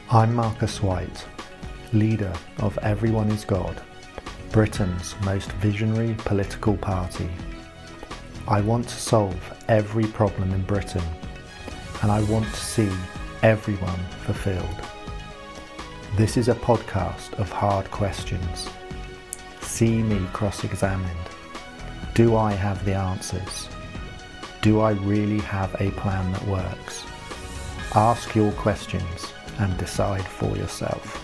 I'm Marcus White, leader of Everyone is God, Britain's most visionary political party. I want to solve every problem in Britain, and I want to see everyone fulfilled. This is a podcast of hard questions. See me cross-examined. Do I have the answers? Do I really have a plan that works? Ask your questions and decide for yourself.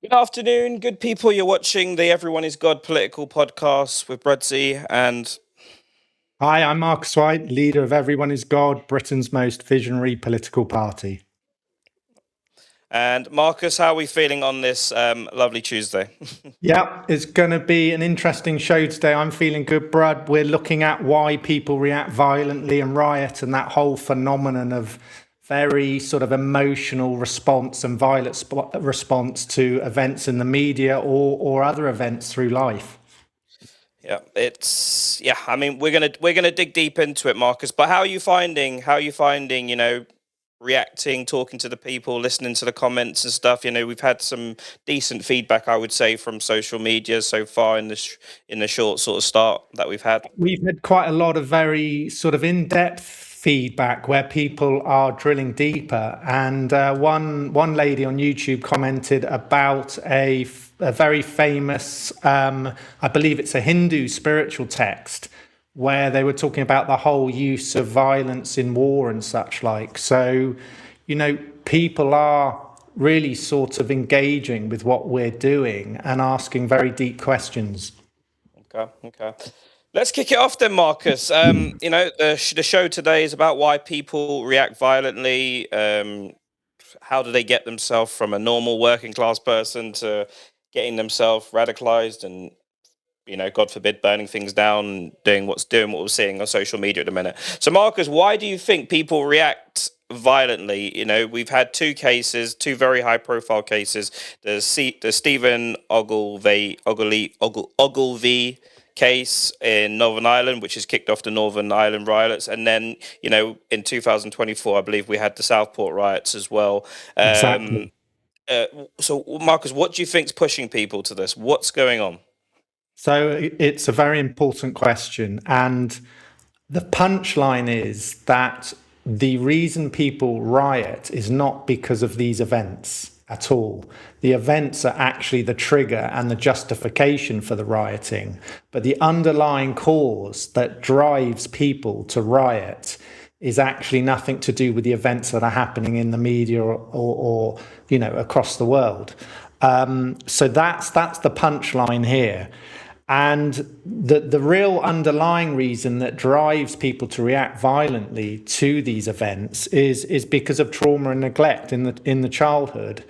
Good afternoon, good people. You're watching the Everyone is God political podcast with Brudsy and... Hi, I'm Marcus White, leader of Everyone is God, Britain's most visionary political party. And Marcus, how are we feeling on this lovely Tuesday? Yeah, it's going to be an interesting show today. I'm feeling good, Brad. We're looking at why people react violently and riot, and that whole phenomenon of very sort of emotional response and violent response to events in the media or other events through life. I mean, we're gonna dig deep into it, Marcus. But how are you finding? Reacting, talking to the people, listening to the comments and stuff. We've had some decent feedback, I would say, from social media so far in the short sort of start that we've had. We've had quite a lot of very sort of in-depth feedback where people are drilling deeper, and one lady on YouTube commented about a very famous, I believe it's a Hindu spiritual text, where they were talking about the whole use of violence in war and such like. So, people are really sort of engaging with what we're doing and asking very deep questions. Okay. Let's kick it off then, Marcus. The show today is about why people react violently. How do they get themselves from a normal working class person to getting themselves radicalized and, God forbid, burning things down and doing what we're seeing on social media at the minute. So, Marcus, why do you think people react violently? We've had two very high profile cases. The Stephen Ogilvie case in Northern Ireland, which has kicked off the Northern Ireland riots. And then, in 2024, I believe we had the Southport riots as well. Exactly. So, Marcus, what do you think's pushing people to this? What's going on? So it's a very important question. And the punchline is that the reason people riot is not because of these events at all. The events are actually the trigger and the justification for the rioting. But the underlying cause that drives people to riot is actually nothing to do with the events that are happening in the media or across the world. So that's the punchline here. And the real underlying reason that drives people to react violently to these events is because of trauma and neglect in the childhood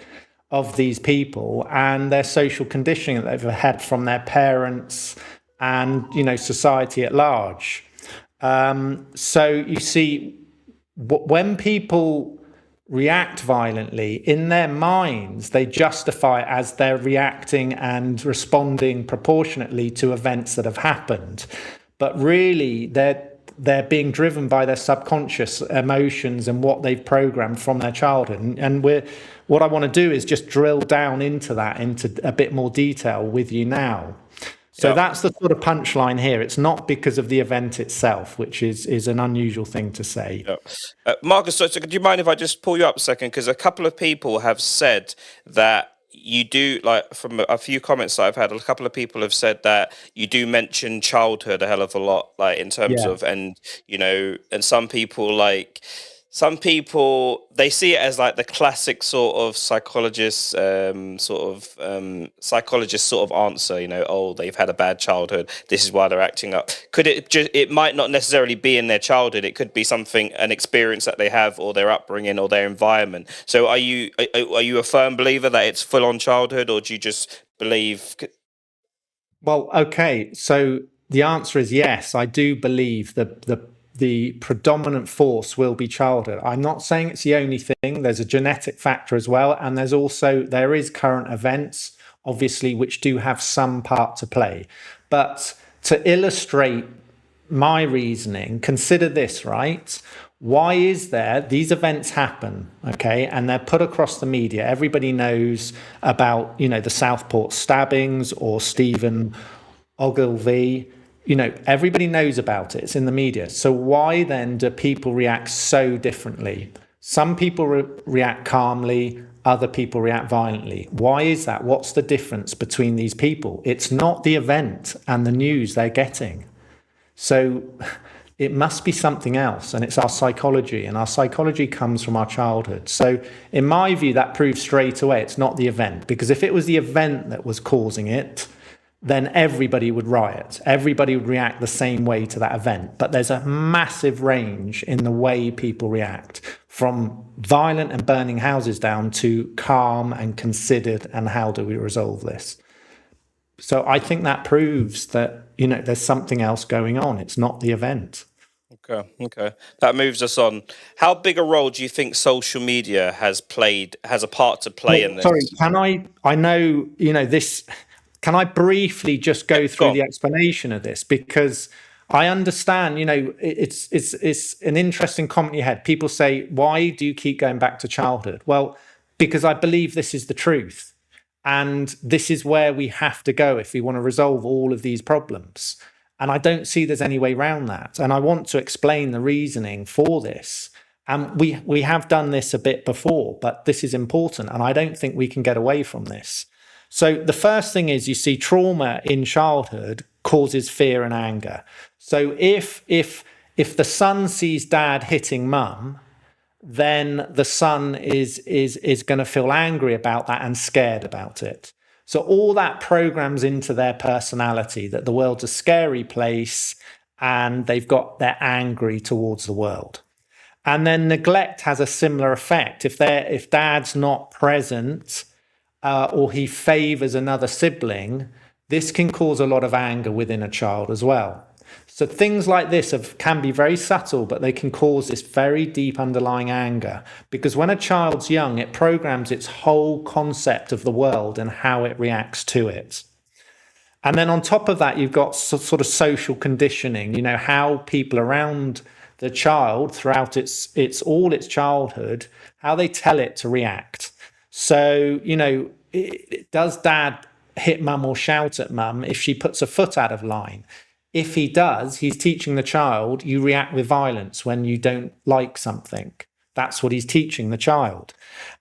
of these people and their social conditioning that they've had from their parents and society at large. So you see, when people react violently, in their minds, they justify it as they're reacting and responding proportionately to events that have happened. But really, they're being driven by their subconscious emotions and what they've programmed from their childhood. And what I want to do is just drill down into a bit more detail with you now. So That's the sort of punchline here. It's not because of the event itself, which is an unusual thing to say. Marcus, so could you mind if I just pull you up a second? Because a couple of people have said that you do, like, from a few comments that I've had, a couple of people have said that you do mention childhood a hell of a lot, like in terms of, and some people, they see it as like the classic sort of psychologist sort of answer, oh, they've had a bad childhood, this is why they're acting up. It might not necessarily be in their childhood, it could be an experience that they have, or their upbringing, or their environment. So are you a firm believer that it's full on childhood, or do you just believe? Well, okay, so the answer is yes. I do believe that the predominant force will be childhood. I'm not saying it's the only thing. There's a genetic factor as well, and there is current events obviously, which do have some part to play. But to illustrate my reasoning, consider this, right? Why is there these events happen, okay, and they're put across the media? Everybody knows about, the Southport stabbings or Stephen Ogilvy. Everybody knows about it. It's in the media. So why then do people react so differently? Some people react calmly, other people react violently. Why is that? What's the difference between these people? It's not the event and the news they're getting. So it must be something else, and it's our psychology, and our psychology comes from our childhood. So in my view, that proves straight away it's not the event, because if it was the event that was causing it, then everybody would riot. Everybody would react the same way to that event. But there's a massive range in the way people react, from violent and burning houses down to calm and considered and how do we resolve this. So I think that proves that, there's something else going on. It's not the event. Okay. That moves us on. How big a role do you think social media has a part to play in this? Sorry, I know, this, can I briefly just go through the explanation of this? Because I understand, it's an interesting comment you had. People say, why do you keep going back to childhood? Well, because I believe this is the truth. And this is where we have to go if we want to resolve all of these problems. And I don't see there's any way around that. And I want to explain the reasoning for this. And we have done this a bit before, but this is important. And I don't think we can get away from this. So the first thing is, you see, trauma in childhood causes fear and anger. So if the son sees dad hitting mum, then the son is going to feel angry about that and scared about it. So all that programs into their personality that the world's a scary place, and they're angry towards the world. And then neglect has a similar effect. If dad's not present, or he favors another sibling, this can cause a lot of anger within a child as well. So things like this can be very subtle, but they can cause this very deep underlying anger, because when a child's young, it programs its whole concept of the world and how it reacts to it. And then on top of that, you've got sort of social conditioning, how people around the child throughout its childhood, how they tell it to react. So, does dad hit mum or shout at mum if she puts a foot out of line? If he does, he's teaching the child, you react with violence when you don't like something. That's what he's teaching the child.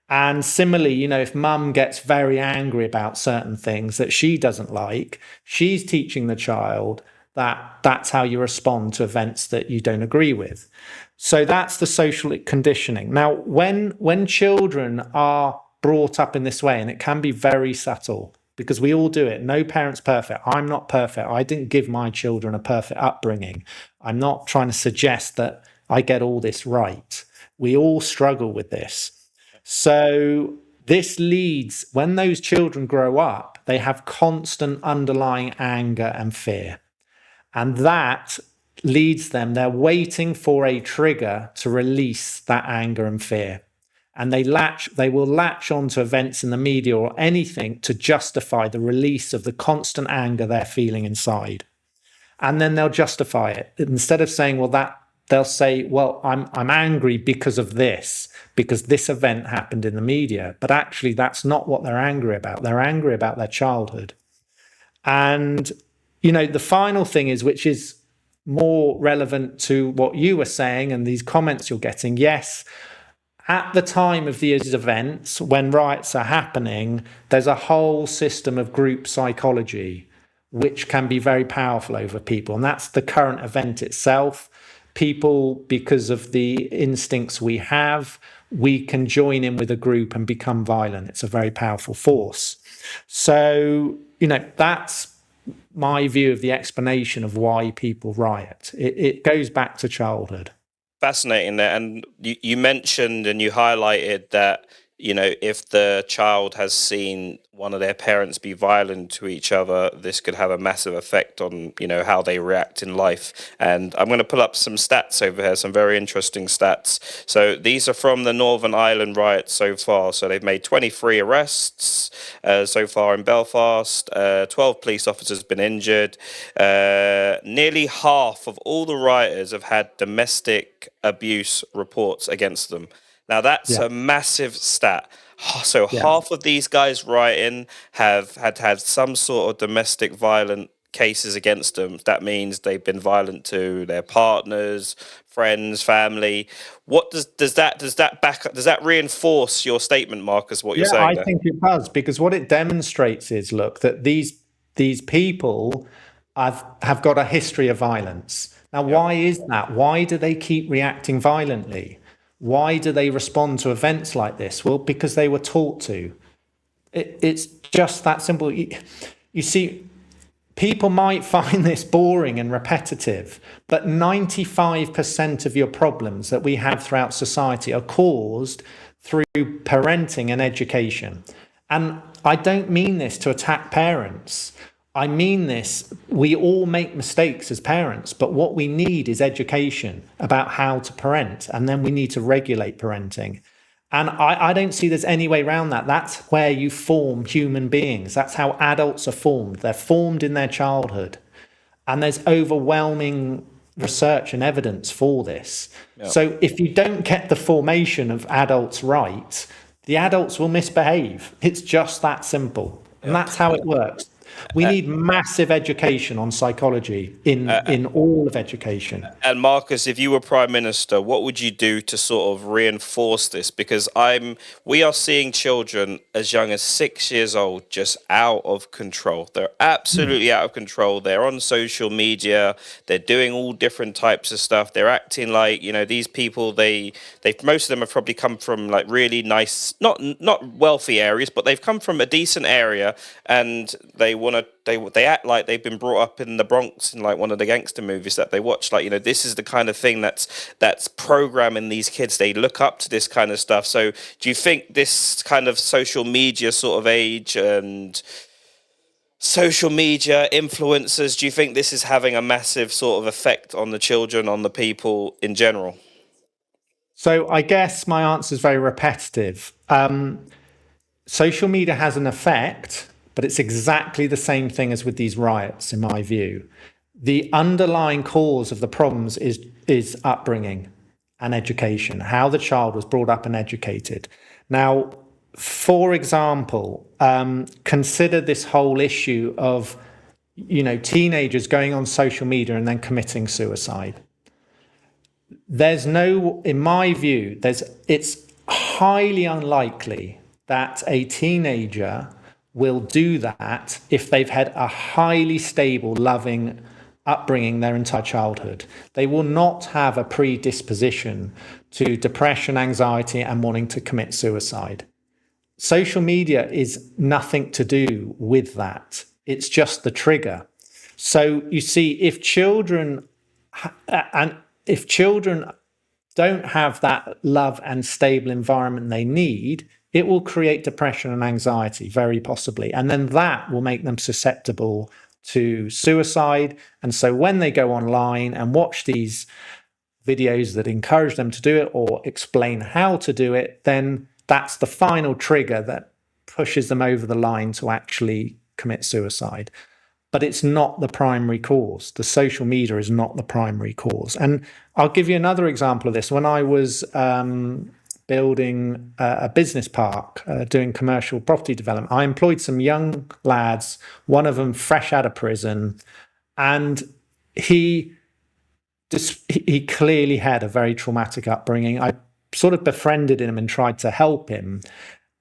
And similarly, if mum gets very angry about certain things that she doesn't like, she's teaching the child that that's how you respond to events that you don't agree with. So that's the social conditioning. Now, when children are brought up in this way, and it can be very subtle, because we all do it. No parent's perfect. I'm not perfect. I didn't give my children a perfect upbringing. I'm not trying to suggest that I get all this right. We all struggle with this. So this leads, when those children grow up, they have constant underlying anger and fear. And that leads them, they're waiting for a trigger to release that anger and fear. And they will latch onto events in the media or anything to justify the release of the constant anger they're feeling inside. And then they'll justify it. Instead of saying, they'll say, well, I'm angry because of this, because this event happened in the media. But actually, that's not what they're angry about. They're angry about their childhood. And, the final thing is, which is more relevant to what you were saying and these comments you're getting, yes, at the time of these events, when riots are happening, there's a whole system of group psychology, which can be very powerful over people. And that's the current event itself. People, because of the instincts we have, we can join in with a group and become violent. It's a very powerful force. So, that's my view of the explanation of why people riot. It goes back to childhood. Fascinating there. And you mentioned and you highlighted that, if the child has seen one of their parents be violent to each other, this could have a massive effect on, how they react in life. And I'm going to pull up some stats over here, some very interesting stats. So these are from the Northern Ireland riots so far. So they've made 23 arrests. so far in Belfast. 12 police officers been injured. Nearly half of all the rioters have had domestic abuse reports against them. Now that's Yeah. a massive stat. So Yeah. half of these guys writing have had some sort of domestic violent cases against them. That means they've been violent to their partners, friends, family. What does that reinforce your statement, Marcus? What you're Yeah, saying I there? think it does, because what it demonstrates is, look, that these people have got a history of violence. Now, Yeah. why is that? Why do they keep reacting violently? Why do they respond to events like this? Well, because they were taught to. It's just that simple. You see, people might find this boring and repetitive, but 95% of your problems that we have throughout society are caused through parenting and education. And I don't mean this to attack parents. I mean this, we all make mistakes as parents, but what we need is education about how to parent, and then we need to regulate parenting. And I don't see there's any way around that. That's where you form human beings. That's how adults are formed. They're formed in their childhood. And there's overwhelming research and evidence for this. Yeah. So if you don't get the formation of adults right, the adults will misbehave. It's just that simple. And that's how it works. We need massive education on psychology in all of education. And Marcus, if you were prime minister, what would you do to sort of reinforce this? Because we are seeing children as young as 6 years old just out of control. They're absolutely out of control. They're on social media. They're doing all different types of stuff. They're acting like, these people. They most of them have probably come from like really nice, not wealthy areas, but they've come from a decent area, and they act like they've been brought up in the Bronx in like one of the gangster movies that they watch. Like, this is the kind of thing that's programming these kids. They look up to this kind of stuff. So do you think this kind of social media sort of age and social media influencers, do you think this is having a massive sort of effect on the children, on the people in general? So I guess my answer is very repetitive. Social media has an effect, but it's exactly the same thing as with these riots, in my view. The underlying cause of the problems is upbringing and education, how the child was brought up and educated. Now, for example, consider this whole issue of teenagers going on social media and then committing suicide. In my view, it's highly unlikely that a teenager will do that if they've had a highly stable, loving upbringing their entire childhood. They will not have a predisposition to depression, anxiety, and wanting to commit suicide. Social media is nothing to do with that. It's just the trigger. So you see, if children don't have that love and stable environment they need, it will create depression and anxiety, very possibly. And then that will make them susceptible to suicide. And so when they go online and watch these videos that encourage them to do it or explain how to do it, then that's the final trigger that pushes them over the line to actually commit suicide. But it's not the primary cause. The social media is not the primary cause. And I'll give you another example of this. When I was building a business park, doing commercial property development, I employed some young lads, one of them fresh out of prison, and he clearly had a very traumatic upbringing. I sort of befriended him and tried to help him.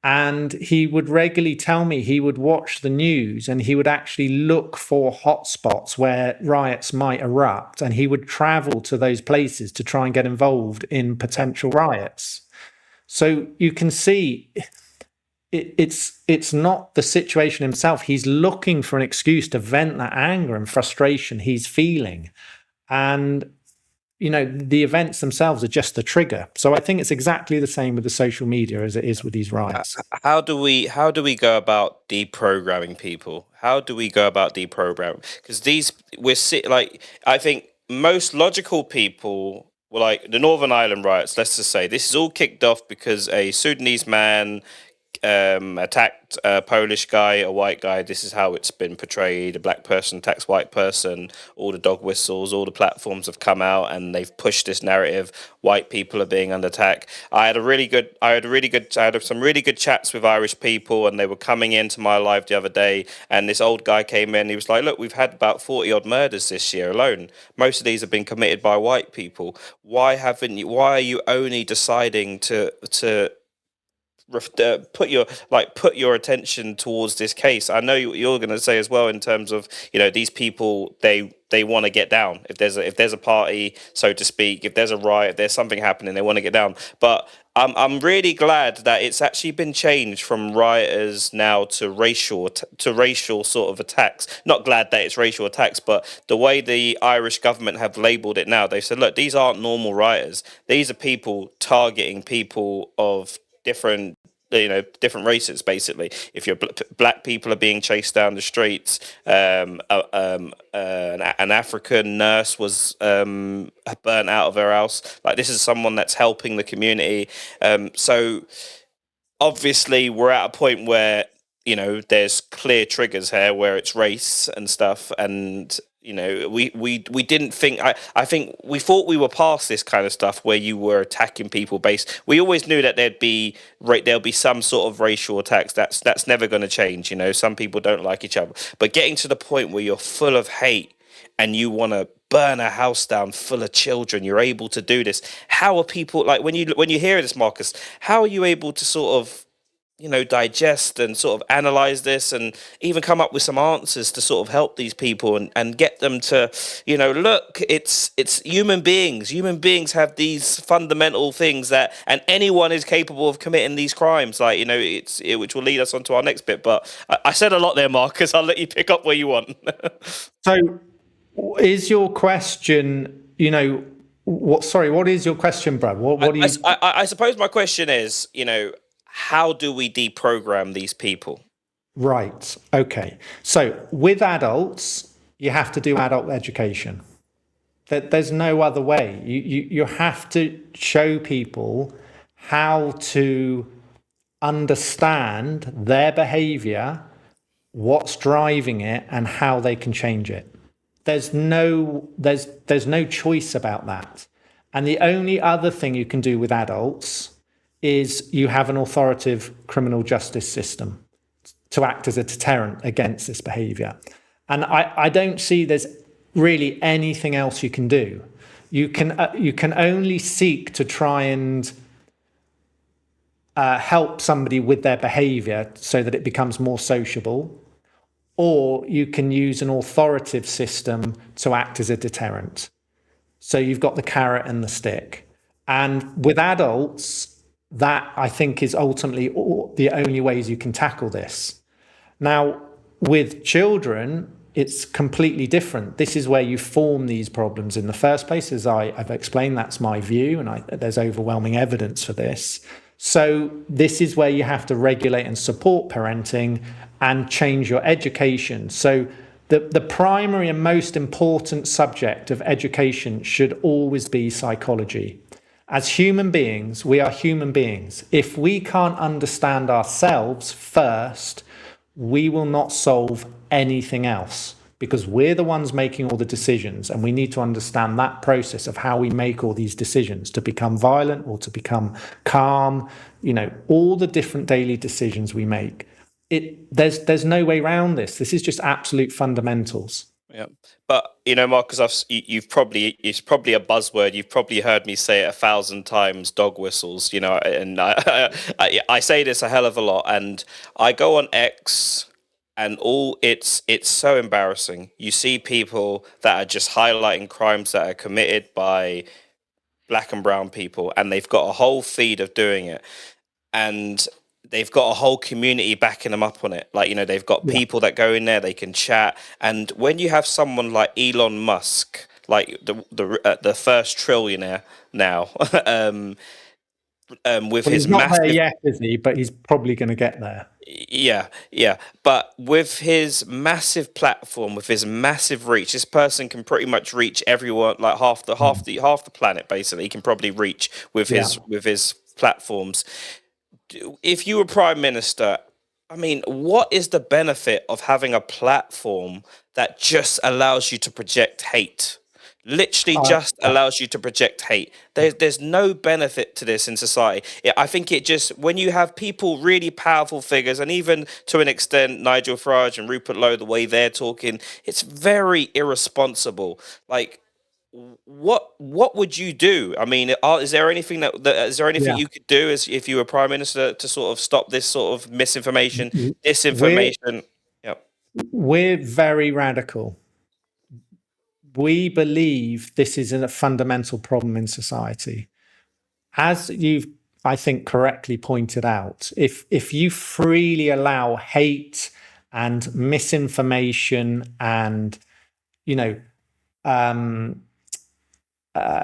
And he would regularly tell me he would watch the news and he would actually look for hotspots where riots might erupt. And he would travel to those places to try and get involved in potential riots. So you can see it's not the situation himself. He's looking for an excuse to vent that anger and frustration he's feeling. And the events themselves are just the trigger. So I think it's exactly the same with the social media as it is with these riots. How do we go about deprogramming people? How do we go about deprogramming? Because I think most logical people like the Northern Ireland riots. Let's just say this is all kicked off because a Sudanese man attacked a Polish guy, a white guy. This is how it's been portrayed. A black person attacks white person. All the dog whistles, all the platforms have come out and they've pushed this narrative. White people are being under attack. I had some really good chats with Irish people, and they were coming into my live the other day. And this old guy came in. He was like, "Look, we've had about 40 odd murders this year alone. Most of these have been committed by white people. Why haven't you? Why are you only deciding to put your attention towards this case?" I know you're going to say as well, in terms of, these people, they want to get down. If there's a party, so to speak, if there's a riot, if there's something happening, they want to get down. But I'm really glad that it's actually been changed from rioters now to racial sort of attacks. Not glad that it's racial attacks, but the way the Irish government have labelled it now, they said, look, these aren't normal rioters. These are people targeting people of different races. Basically, if black people are being chased down the streets, an African nurse was burnt out of her house. Like, this is someone that's helping the community. So obviously we're at a point where there's clear triggers here where it's race and stuff, and we didn't think. I think we thought we were past this kind of stuff where you were attacking people based. We always knew that there'll be some sort of racial attacks. That's never going to change. Some people don't like each other, but getting to the point where you're full of hate and you want to burn a house down full of children, you're able to do this. How are people, like, when you hear this, Marcus? How are you able to sort of digest and sort of analyze this and even come up with some answers to sort of help these people and get them to, look, it's human beings. Human beings have these fundamental things and anyone is capable of committing these crimes. Like, which will lead us on to our next bit. But I said a lot there, Marcus. I'll let you pick up where you want. So is your question, what is your question, Brad? What do you... I suppose my question is, how do we deprogram these people? Right. Okay. So with adults, you have to do adult education. There's no other way. You have to show people how to understand their behavior, what's driving it, and how they can change it. There's no choice about that. And the only other thing you can do with adults is you have an authoritative criminal justice system to act as a deterrent against this behavior. And I don't see there's really anything else you can do. You can only seek to try and help somebody with their behavior so that it becomes more sociable, or you can use an authoritative system to act as a deterrent. So you've got the carrot and the stick. And with adults, that, I think, is ultimately the only ways you can tackle this. Now, with children, it's completely different. This is where you form these problems in the first place. As I've explained, that's my view, and there's overwhelming evidence for this. So this is where you have to regulate and support parenting and change your education. So the primary and most important subject of education should always be psychology. As human beings, we are human beings. If we can't understand ourselves first, we will not solve anything else, because we're the ones making all the decisions, and we need to understand that process of how we make all these decisions to become violent or to become calm, all the different daily decisions we make. There's no way around this. This is just absolute fundamentals. Yeah, but Marcus, it's probably a buzzword. You've probably heard me say it 1,000 times. Dog whistles, and I say this a hell of a lot. And I go on X, and it's so embarrassing. You see people that are just highlighting crimes that are committed by black and brown people, and they've got a whole feed of doing it, and they've got a whole community backing them up on it. Like, they've got people that go in there, they can chat. And when you have someone like Elon Musk, like the first trillionaire now, with his he's not massive, there yet, is he? But he's probably going to get there. Yeah. But with his massive platform, with his massive reach, this person can pretty much reach everyone, like half the planet. Basically, he can probably reach with his platforms. if you were prime minister, I mean, what is the benefit of having a platform that just allows you to project hate? Literally I, just allows you to project hate. There's no benefit to this in society. I think it just, when you have people, really powerful figures, and even to an extent Nigel Farage and Rupert Lowe, the way they're talking, it's very irresponsible. Like, what would you do? I mean, is there anything is there anything yeah, you could do as if you were prime minister to sort of stop this sort of misinformation, we're disinformation? Yeah, we're very radical. We believe this is a fundamental problem in society. As you've, I think, correctly pointed out, if you freely allow hate and misinformation and, you know, um,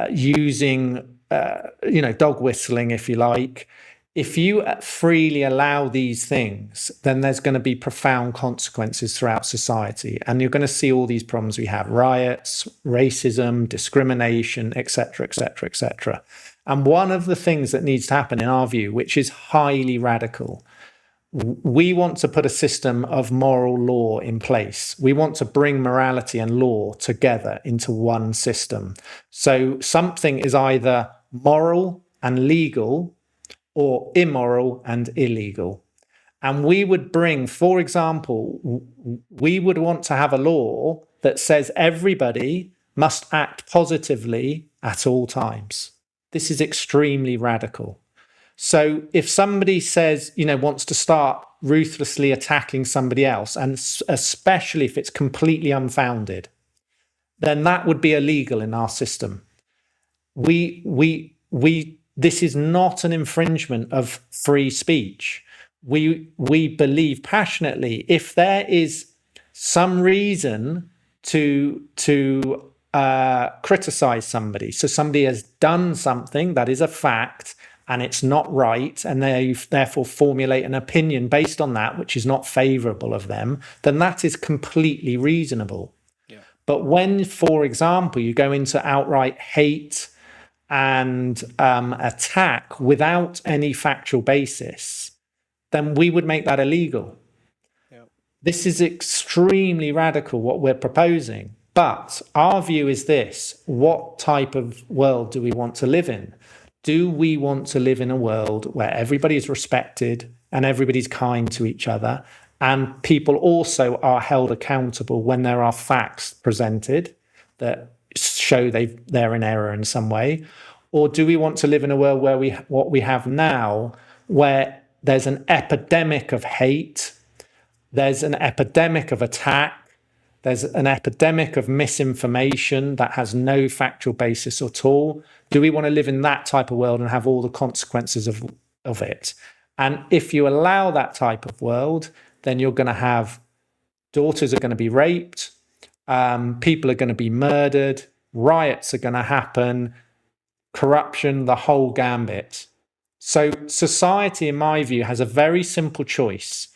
using, dog whistling, if you like, if you freely allow these things, then there's going to be profound consequences throughout society. And you're going to see all these problems we have: riots, racism, discrimination, etc., etc., etc. And one of the things that needs to happen, in our view, which is highly radical, we want to put a system of moral law in place. We want to bring morality and law together into one system. So something is either moral and legal or immoral and illegal. And we would bring, for example, we would want to have a law that says everybody must act positively at all times. This is extremely radical. So if somebody says, wants to start ruthlessly attacking somebody else, and especially if it's completely unfounded, then that would be illegal in our system. This is not an infringement of free speech. We believe passionately, if there is some reason to criticize somebody, so somebody has done something that is a fact and it's not right, and they therefore formulate an opinion based on that which is not favorable of them, then that is completely reasonable. yeah, But when, for example, you go into outright hate and attack without any factual basis, then we would make that illegal. yeah, This is extremely radical, what we're proposing. But our view is this: what type of world do we want to live in? Do we want to live in a world where everybody is respected and everybody's kind to each other, and people also are held accountable when there are facts presented that show they're in error in some way? Or do we want to live in a world where what we have now, where there's an epidemic of hate, there's an epidemic of attack, there's an epidemic of misinformation that has no factual basis at all? Do we want to live in that type of world and have all the consequences of it? And if you allow that type of world, then you're going to have daughters are going to be raped, people are going to be murdered, riots are going to happen, corruption, the whole gambit. So society, in my view, has a very simple choice.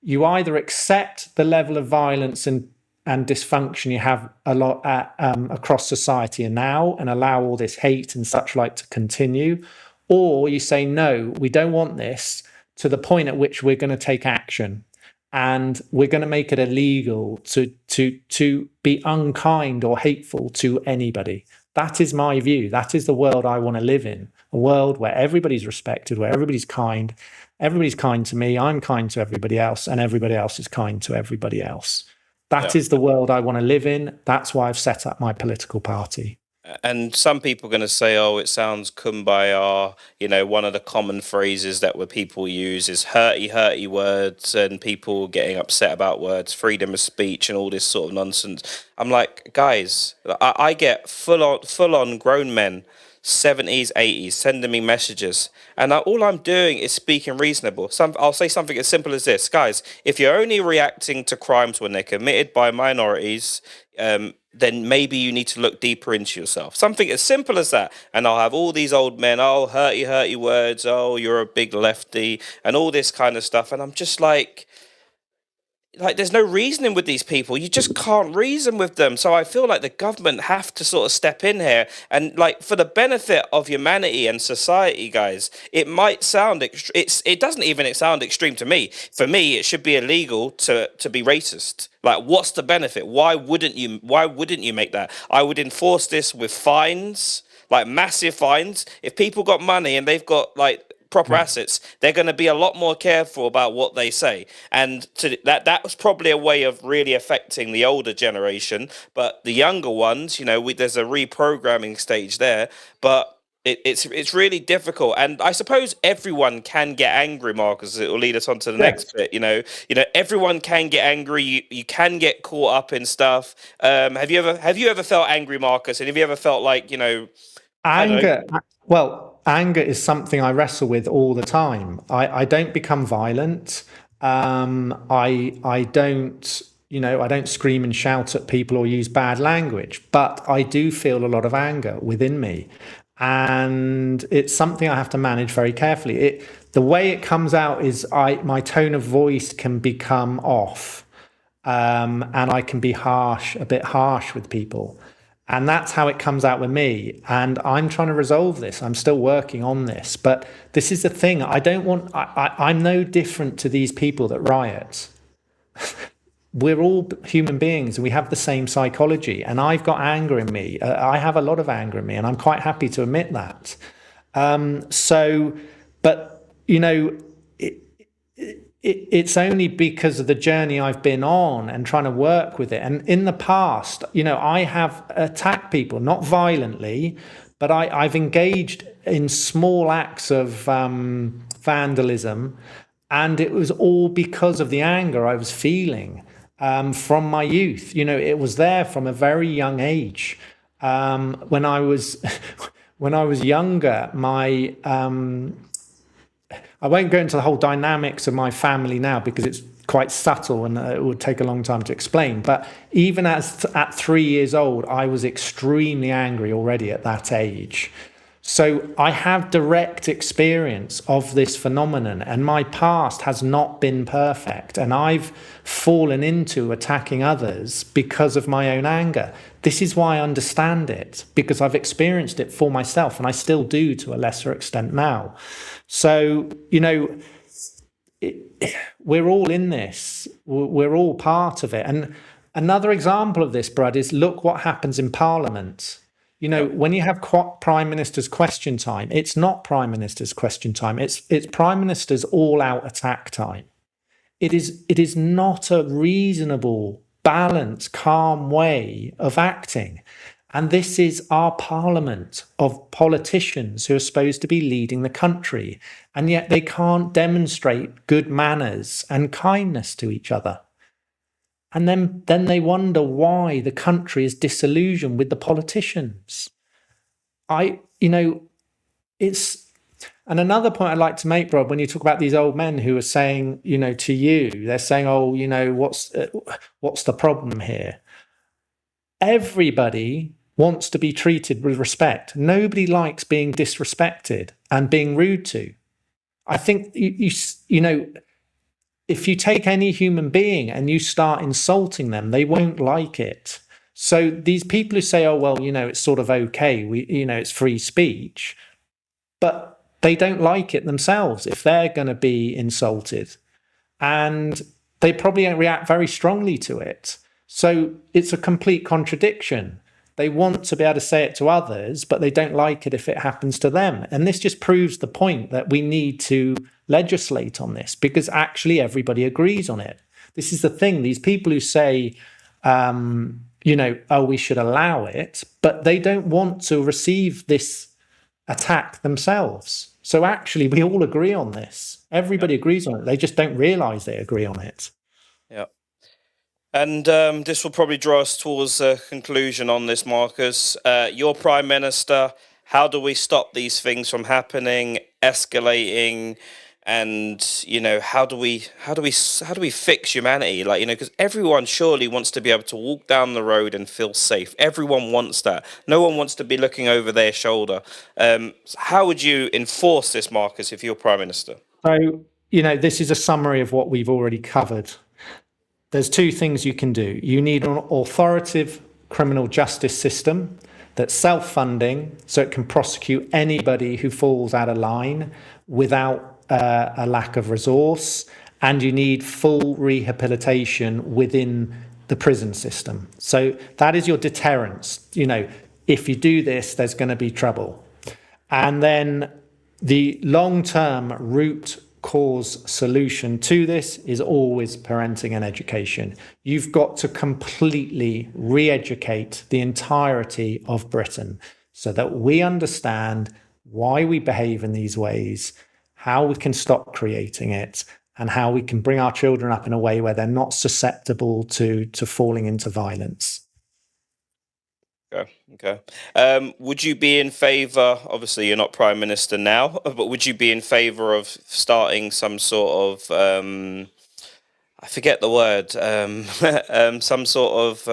You either accept the level of violence and dysfunction you have a lot across society now and allow all this hate and such like to continue, or you say, no, we don't want this, to the point at which we're going to take action and we're going to make it illegal to be unkind or hateful to anybody. That is my view. That is the world I want to live in. A world where everybody's respected, where everybody's kind. Everybody's kind to me, I'm kind to everybody else, and everybody else is kind to everybody else. That yeah. is the world I want to live in. That's why I've set up my political party. And some people are going to say, "Oh, it sounds kumbaya." One of the common phrases that where people use is hurty words, and people getting upset about words, freedom of speech, and all this sort of nonsense. I'm like, guys, I get full on grown men, 70s, 80s, sending me messages, and all I'm doing is speaking reasonable. I'll say something as simple as this, guys: if you're only reacting to crimes when they're committed by minorities, then maybe you need to look deeper into yourself. Something as simple as that. And I'll have all these old men, oh, hurty words, oh, you're a big lefty, and all this kind of stuff. And I'm just like, like there's no reasoning with these people. You just can't reason with them. So I feel like the government have to sort of step in here and, like, for the benefit of humanity and society, guys. It might sound it doesn't even sound extreme to me. For me, it should be illegal to be racist. Like, what's the benefit? Why wouldn't you make that? I would enforce this with fines, like massive fines. If people got money and they've got like proper Yeah. assets, they're going to be a lot more careful about what they say. And that was probably a way of really affecting the older generation. But the younger ones, there's a reprogramming stage there. But it's really difficult, and I suppose everyone can get angry, Marcus. It will lead us on to the next Yes. bit. Everyone can get angry. You can get caught up in stuff. Have you ever felt angry, Marcus? And have you ever felt like, I don't know? Anger, well, anger is something I wrestle with all the time. I don't become violent. I don't, I don't scream and shout at people or use bad language, but I do feel a lot of anger within me. And it's something I have to manage very carefully. The way it comes out is my tone of voice can become off, and I can be harsh, a bit harsh with people. And that's how it comes out with me. And I'm trying to resolve this. I'm still working on this. But this is the thing. I'm no different to these people that riot. We're all human beings and we have the same psychology. And I've got anger in me. I have a lot of anger in me. And I'm quite happy to admit that. But, it's only because of the journey I've been on and trying to work with it. And in the past, I have attacked people, not violently, but I've engaged in small acts of vandalism. And it was all because of the anger I was feeling from my youth. It was there from a very young age. When I was when I was younger, I won't go into the whole dynamics of my family now because it's quite subtle and it would take a long time to explain. But even at 3 years old, I was extremely angry already at that age. So I have direct experience of this phenomenon, and my past has not been perfect. And I've fallen into attacking others because of my own anger. This is why I understand it, because I've experienced it for myself, and I still do to a lesser extent now. So, we're all in this. We're all part of it. And another example of this, Brad, is look what happens in Parliament. Yep. When you have Prime Minister's question time, it's not Prime Minister's question time. It's Prime Minister's all-out attack time. It is not a reasonable, balanced, calm way of acting. And this is our parliament of politicians who are supposed to be leading the country. And yet they can't demonstrate good manners and kindness to each other. And then they wonder why the country is disillusioned with the politicians. It's, and another point I'd like to make, Rob, when you talk about these old men who are saying, to you, they're saying, oh, what's the problem here? Everybody wants to be treated with respect. Nobody likes being disrespected and being rude to. I think, if you take any human being and you start insulting them, they won't like it. So these people who say, oh, well, it's sort of okay, it's free speech, but they don't like it themselves if they're going to be insulted. And they probably react very strongly to it. So it's a complete contradiction. They want to be able to say it to others, but they don't like it if it happens to them. And this just proves the point that we need to legislate on this because actually everybody agrees on it. This is the thing. These people who say, oh, we should allow it, but they don't want to receive this attack themselves. So actually, we all agree on this. Everybody agrees on it. They just don't realize they agree on it. Yeah. And this will probably draw us towards a conclusion on this, Marcus. Your Prime Minister, how do we stop these things from happening, escalating, and how do we fix humanity? Like, because everyone surely wants to be able to walk down the road and feel safe. Everyone wants that. No one wants to be looking over their shoulder. How would you enforce this, Marcus, if you're Prime Minister? So, this is a summary of what we've already covered. There's two things you can do. You need an authoritative criminal justice system that's self-funding, so it can prosecute anybody who falls out of line without a lack of resource. And you need full rehabilitation within the prison system. So that is your deterrence. If you do this, there's going to be trouble. And then the long-term root cause solution to this is always parenting and education. You've got to completely re-educate the entirety of Britain so that we understand why we behave in these ways, how we can stop creating it, and how we can bring our children up in a way where they're not susceptible to falling into violence. Okay. Would you be in favour, obviously you're not Prime Minister now, but would you be in favour of starting some sort of, I forget the word, some sort of,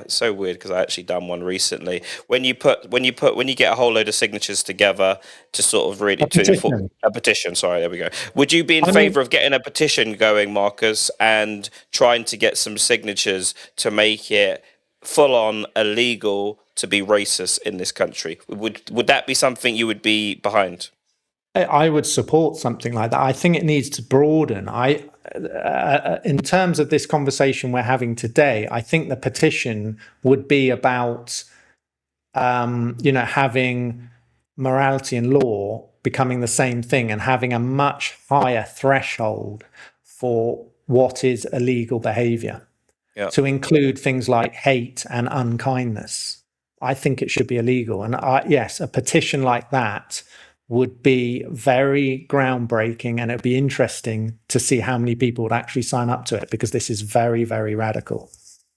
it's so weird because I actually done one recently. When you get a whole load of signatures together to sort of really, a petition, sorry, there we go. Would you be in favour of getting a petition going, Marcus, and trying to get some signatures to make it full on illegal to be racist in this country? Would that be something you would be behind? I would support something like that. I think it needs to broaden. In terms of this conversation we're having today, I think the petition would be about, having morality and law becoming the same thing and having a much higher threshold for what is illegal behavior, to include things like hate and unkindness. I think it should be illegal. And yes, a petition like that would be very groundbreaking, and it'd be interesting to see how many people would actually sign up to it, because this is very, very radical.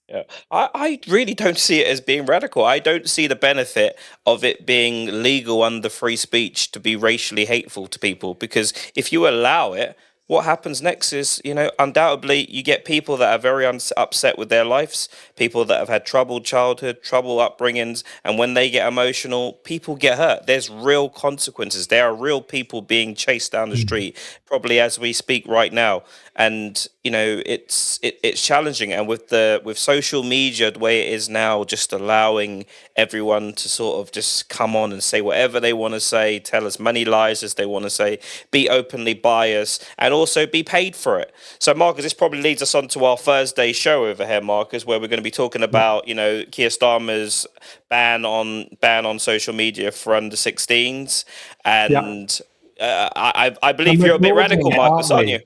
Yeah, I really don't see it as being radical. I don't see the benefit of it being legal under free speech to be racially hateful to people, because if you allow it, what happens next is, undoubtedly you get people that are very upset with their lives, people that have had troubled childhood, troubled upbringings, and when they get emotional, people get hurt. There's real consequences. There are real people being chased down the street, probably as we speak right now. And it's challenging. And with social media the way it is now, just allowing everyone to sort of just come on and say whatever they want to say, tell as many lies as they want to say, be openly biased, and also be paid for it. So, Marcus, this probably leads us on to our Thursday show over here, Marcus, where we're going to be talking about Keir Starmer's ban on social media for under 16s, and I believe you're a bit radical, Marcus, aren't you?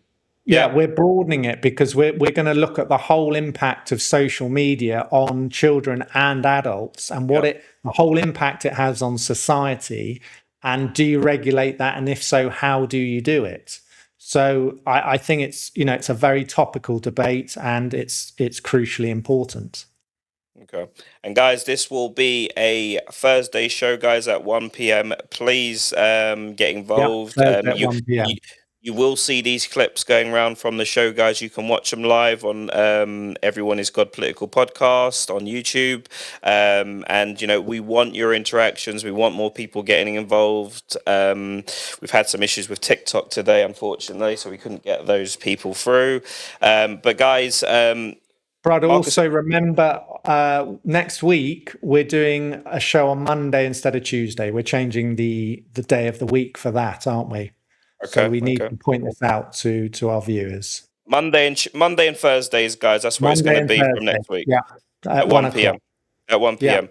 Yeah, we're broadening it because we're going to look at the whole impact of social media on children and adults, and the whole impact it has on society, and do you regulate that, and if so, how do you do it? So I think it's a very topical debate, and it's crucially important. Okay. And guys, this will be a Thursday show, guys, at 1 p.m. Please get involved. At 1 p.m. You will see these clips going around from the show, guys. You can watch them live on Everyone Is God Political podcast on YouTube. And, we want your interactions. We want more people getting involved. We've had some issues with TikTok today, unfortunately, so we couldn't get those people through. But, guys... Brad, also remember, next week we're doing a show on Monday instead of Tuesday. We're changing the day of the week for that, aren't we? Okay, so we need to point this out to our viewers. Monday and Thursdays, guys. That's what it's going to be from next week. Yeah, at 1 p.m. At 1 p.m.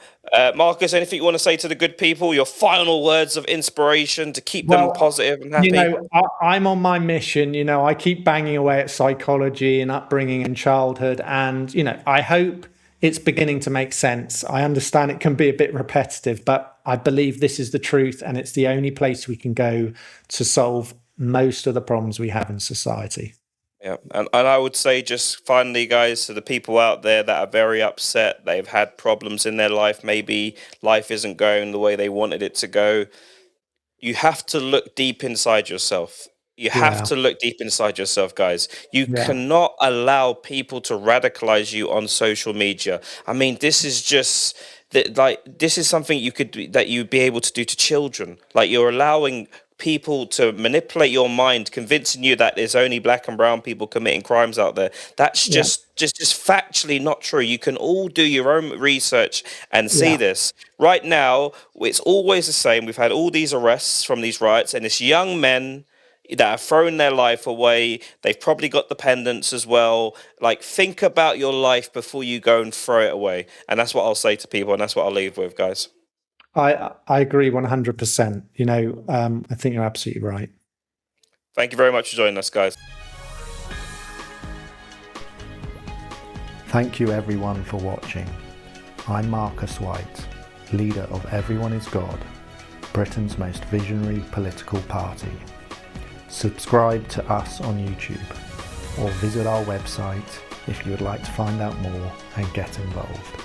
Marcus, anything you want to say to the good people? Your final words of inspiration to keep them positive and happy? I'm on my mission. I keep banging away at psychology and upbringing and childhood. And, I hope it's beginning to make sense. I understand it can be a bit repetitive, but I believe this is the truth. And it's the only place we can go to solve most of the problems we have in society. Yeah, and I would say just finally, guys, to the people out there that are very upset, they've had problems in their life, maybe life isn't going the way they wanted it to go. You have to look deep inside yourself. You have to look deep inside yourself, guys. You cannot allow people to radicalize you on social media. I mean, this is just... this is something that you'd be able to do to children. Like, you're allowing people to manipulate your mind, convincing you that there's only black and brown people committing crimes out there. That's Yeah. just factually not true. You can all do your own research and see Yeah. this. Right now, it's always the same. We've had all these arrests from these riots, and it's young men that have thrown their life away. They've probably got dependents as well. Like, think about your life before you go and throw it away. And that's what I'll say to people, and that's what I'll leave with, guys. I agree 100%. I think you're absolutely right. Thank you very much for joining us, guys. Thank you everyone for watching. I'm Marcus White, leader of Everyone is God, Britain's most visionary political party. Subscribe to us on YouTube or visit our website if you would like to find out more and get involved.